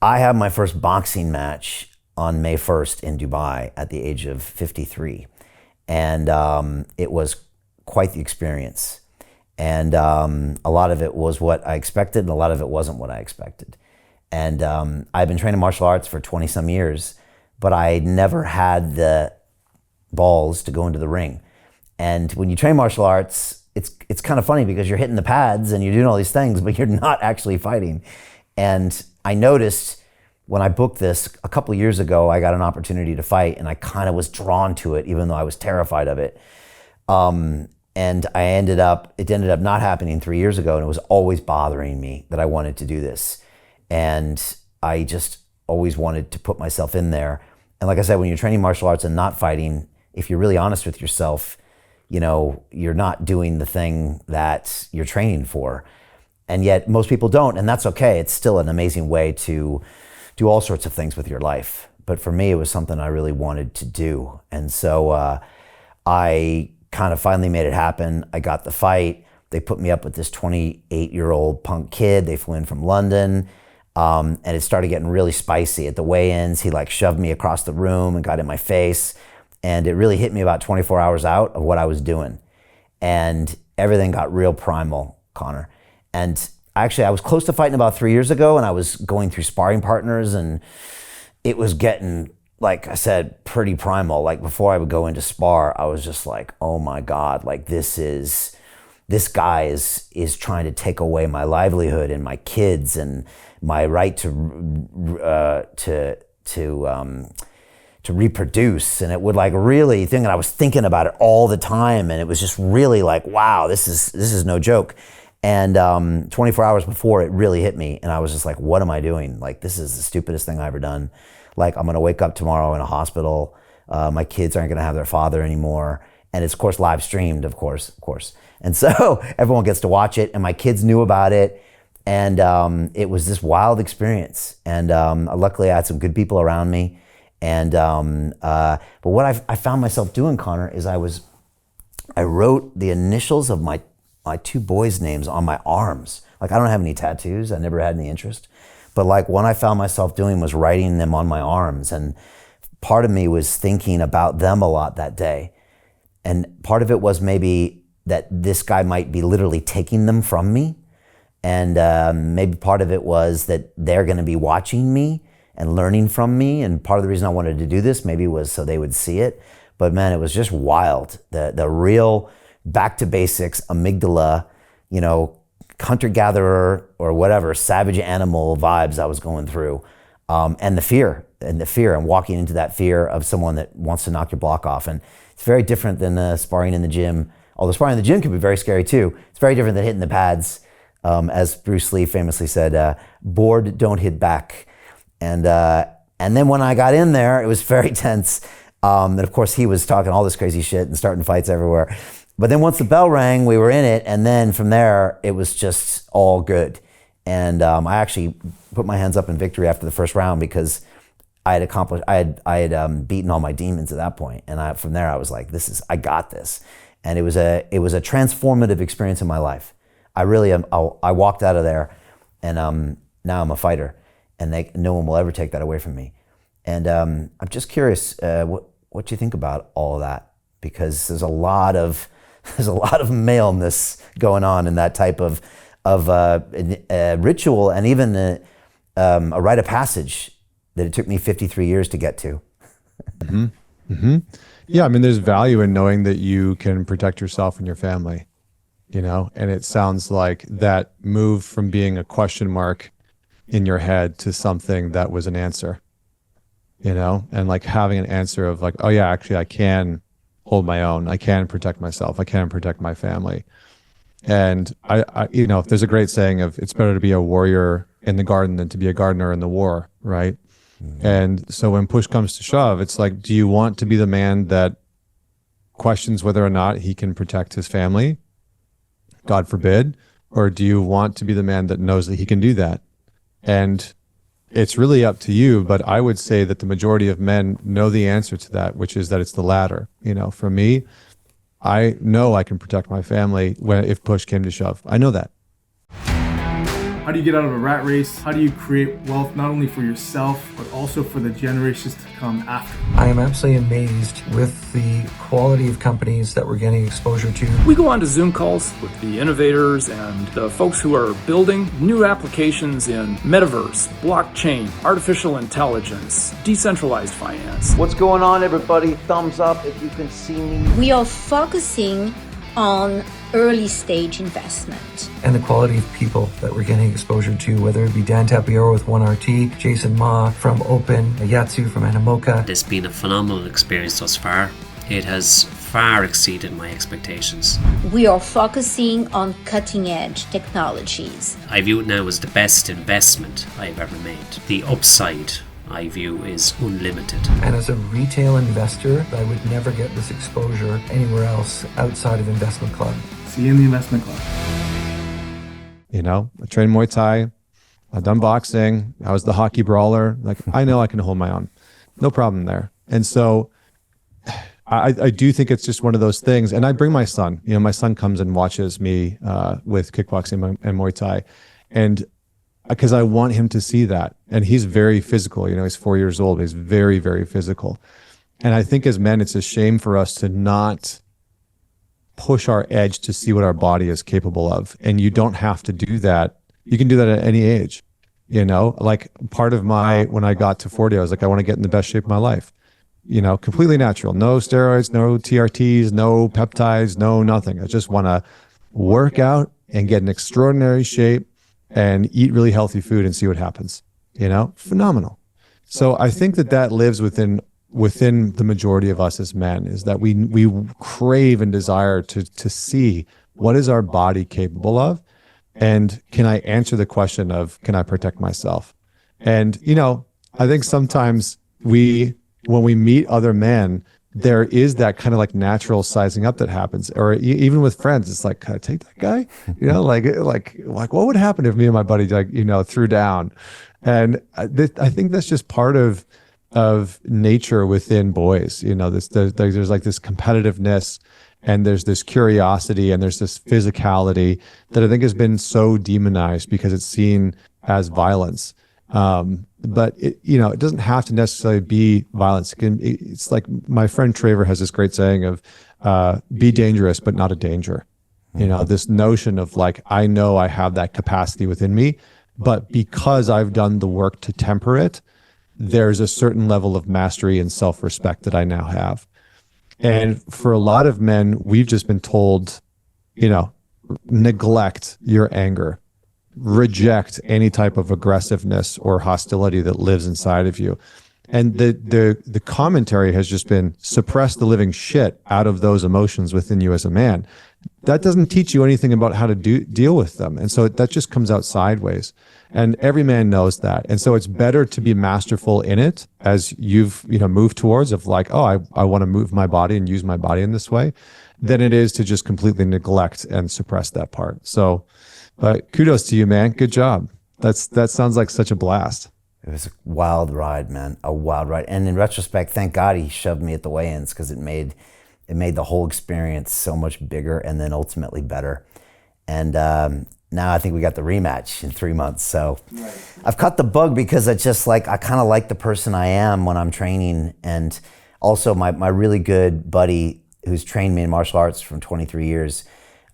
I had my first boxing match on May 1st in Dubai at the age of 53. And it was quite the experience. And a lot of it was what I expected, and a lot of it wasn't what I expected. And I've been training martial arts for 20 some years, but I never had the balls to go into the ring. And when you train martial arts, it's kind of funny because you're hitting the pads and you're doing all these things, but you're not actually fighting. And I noticed when I booked this a couple of years ago, I got an opportunity to fight, and I kind of was drawn to it, even though I was terrified of it. And it ended up not happening 3 years ago, and it was always bothering me that I wanted to do this. And I just always wanted to put myself in there. And like I said, when you're training martial arts and not fighting, if you're really honest with yourself, you know, you're not doing the thing that you're training for. And yet most people don't, and that's okay. It's still an amazing way to do all sorts of things with your life. But for me, it was something I really wanted to do. And so I kind of finally made it happen. I got the fight. They put me up with this 28-year-old punk kid. They flew in from London. And it started getting really spicy. At the weigh-ins, he like shoved me across the room and got in my face. And it really hit me about 24 hours out of what I was doing. And everything got real primal, Connor. And actually, I was close to fighting about 3 years ago, and I was going through sparring partners, and it was getting, like I said, pretty primal. Like before I would go into spar, I was just like, oh my God, like this guy is trying to take away my livelihood and my kids and my right to reproduce. And it would like really think, and I was thinking about it all the time, and it was just really like, wow, this is no joke. And 24 hours before, it really hit me, and I was just like, what am I doing? Like, this is the stupidest thing I've ever done. Like, I'm gonna wake up tomorrow in a hospital. My kids aren't gonna have their father anymore. And it's, of course, live streamed, of course. And so everyone gets to watch it, and my kids knew about it. And it was this wild experience. And luckily, I had some good people around me. And but what I found myself doing, Connor, is I wrote the initials of my two boys' names on my arms. Like, I don't have any tattoos. I never had any interest. But like, what I found myself doing was writing them on my arms. And part of me was thinking about them a lot that day. And part of it was maybe that this guy might be literally taking them from me. And maybe part of it was that they're gonna be watching me and learning from me. And part of the reason I wanted to do this maybe was so they would see it. But man, it was just wild. The real back to basics, amygdala, you know, hunter-gatherer or whatever, savage animal vibes I was going through. And the fear, and walking into that fear of someone that wants to knock your block off. And it's very different than sparring in the gym. Although sparring in the gym can be very scary too. It's very different than hitting the pads. As Bruce Lee famously said, board, don't hit back. And then when I got in there, it was very tense. And of course, he was talking all this crazy shit and starting fights everywhere. But then once the bell rang, we were in it. And then from there, it was just all good. And I actually put my hands up in victory after the first round because I had beaten all my demons at that point. And from there, I was like, I got this. And it was a transformative experience in my life. I really am. I walked out of there, and now I'm a fighter, and no one will ever take that away from me. And I'm just curious what you think about all of that, because there's a lot of maleness going on in that type of ritual, and even a rite of passage that it took me 53 years to get to. Mm-hmm. Mm-hmm. Yeah, I mean, there's value in knowing that you can protect yourself and your family, you know, and it sounds like that moved from being a question mark in your head to something that was an answer, you know, and like having an answer of like, oh yeah, actually I can hold my own. I can protect myself. I can protect my family. And I you know, there's a great saying of it's better to be a warrior in the garden than to be a gardener in the war, right? Mm-hmm. And so when push comes to shove, it's like, do you want to be the man that questions whether or not he can protect his family? God forbid. Or do you want to be the man that knows that he can do that? And it's really up to you, but I would say that the majority of men know the answer to that, which is that it's the latter. You know, for me, I know I can protect my family if push came to shove. I know that. How do you get out of a rat race? How do you create wealth not only for yourself, but also for the generations to come after? I am absolutely amazed with the quality of companies that we're getting exposure to. We go on to Zoom calls with the innovators and the folks who are building new applications in metaverse, blockchain, artificial intelligence, decentralized finance. What's going on, everybody? Thumbs up if you can see me. We are focusing on early stage investment. And the quality of people that we're getting exposure to, whether it be Dan Tapiero with 1RT, Jason Ma from Open, Yatsu from Animoca. It's been a phenomenal experience thus far. It has far exceeded my expectations. We are focusing on cutting edge technologies. I view it now as the best investment I've ever made. The upside I view is unlimited. And as a retail investor, I would never get this exposure anywhere else outside of Investment Club. See you in the investment club. You know, I trained Muay Thai, I've done boxing, I was the hockey brawler. Like, I know I can hold my own. No problem there. And so I do think it's just one of those things. And I bring my son, you know, my son comes and watches me with kickboxing and Muay Thai. And because I want him to see that. And he's very physical, you know, he's 4 years old, but he's very, very physical. And I think as men, it's a shame for us to not push our edge to see what our body is capable of. And you don't have to do that. You can do that at any age, you know, like part of when I got to 40, I was like, I want to get in the best shape of my life, you know, completely natural, no steroids, no TRTs, no peptides, no nothing. I just want to work out and get in extraordinary shape and eat really healthy food and see what happens, you know, phenomenal. So I think that lives within the majority of us as men, is that we crave and desire to see what is our body capable of, and can I answer the question of, can I protect myself? And, you know, I think sometimes when we meet other men, there is that kind of like natural sizing up that happens, or even with friends, it's like, can I take that guy? You know, like what would happen if me and my buddy, like, you know, threw down? And I think that's just part of nature within boys. You know, there's like this competitiveness, and there's this curiosity, and there's this physicality that I think has been so demonized because it's seen as violence. But it doesn't have to necessarily be violence. It's like my friend Traver has this great saying of, be dangerous, but not a danger. You know, this notion of like, I know I have that capacity within me, but because I've done the work to temper it, there's a certain level of mastery and self-respect that I now have. And for a lot of men, we've just been told, you know, neglect your anger, reject any type of aggressiveness or hostility that lives inside of you. And the commentary has just been suppress the living shit out of those emotions within you as a man. That doesn't teach you anything about how to deal with them. And so that just comes out sideways. And every man knows that. And so it's better to be masterful in it, as you've, you know, moved towards, of like, oh, I want to move my body and use my body in this way, than it is to just completely neglect and suppress that part. So, but kudos to you, man. Good job. That sounds like such a blast. It was a wild ride, man. A wild ride. And in retrospect, thank God he shoved me at the weigh-ins, because it made the whole experience so much bigger and then ultimately better. And now I think we got the rematch in 3 months. So right. I've cut the bug because I kind of like the person I am when I'm training. And also my really good buddy who's trained me in martial arts for 23 years,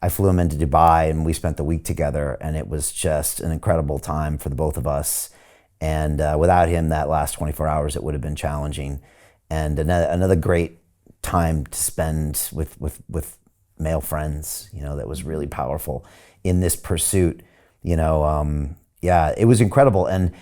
I flew him into Dubai and we spent the week together, and it was just an incredible time for the both of us. And without him, that last 24 hours, it would have been challenging. And another great time to spend with male friends, you know, that was really powerful in this pursuit. You know, it was incredible. And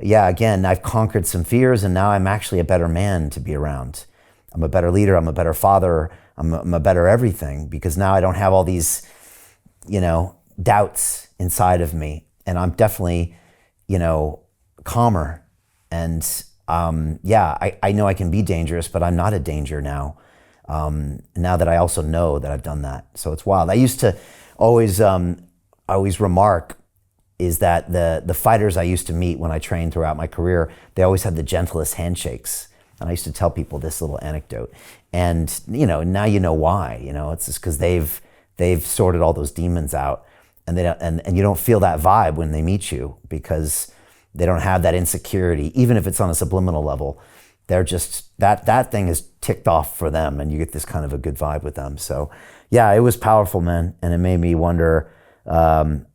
yeah, again, I've conquered some fears, and now I'm actually a better man to be around. I'm a better leader, I'm a better father, I'm a better everything, because now I don't have all these, you know, doubts inside of me. And I'm definitely, you know, calmer. And I know I can be dangerous, but I'm not a danger now. Now that I also know that I've done that. So it's wild. I used to always remark is that the fighters I used to meet when I trained throughout my career, they always had the gentlest handshakes. And I used to tell people this little anecdote. And, you know, now you know why. You know, it's just because they've sorted all those demons out. and they don't, and you don't feel that vibe when they meet you because they don't have that insecurity, even if it's on a subliminal level. They're just, that thing is ticked off for them, and you get this kind of a good vibe with them. So yeah, it was powerful, man. And it made me wonder, how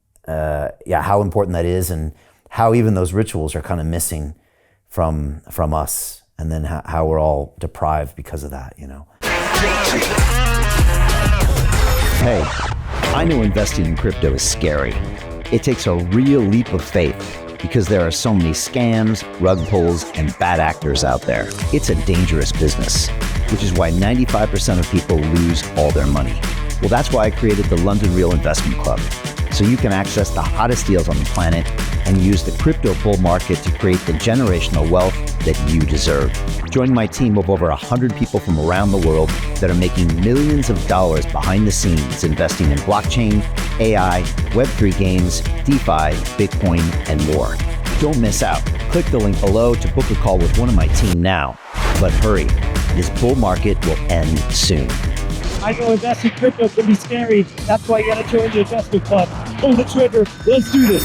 important that is, and how even those rituals are kind of missing from us, and then how we're all deprived because of that, you know. Hey, I know investing in crypto is scary. It takes a real leap of faith because there are so many scams, rug pulls, and bad actors out there. It's a dangerous business, which is why 95% of people lose all their money. Well, that's why I created the London Real Investment Club, so you can access the hottest deals on the planet and use the crypto bull market to create the generational wealth that you deserve. Join my team of over 100 people from around the world that are making millions of dollars behind the scenes investing in blockchain, AI, Web3 games, DeFi, Bitcoin, and more. Don't miss out. Click the link below to book a call with one of my team now. But hurry, this bull market will end soon. I know investing in crypto can be scary. That's why you gotta join the investment club. Pull the trigger. Let's do this.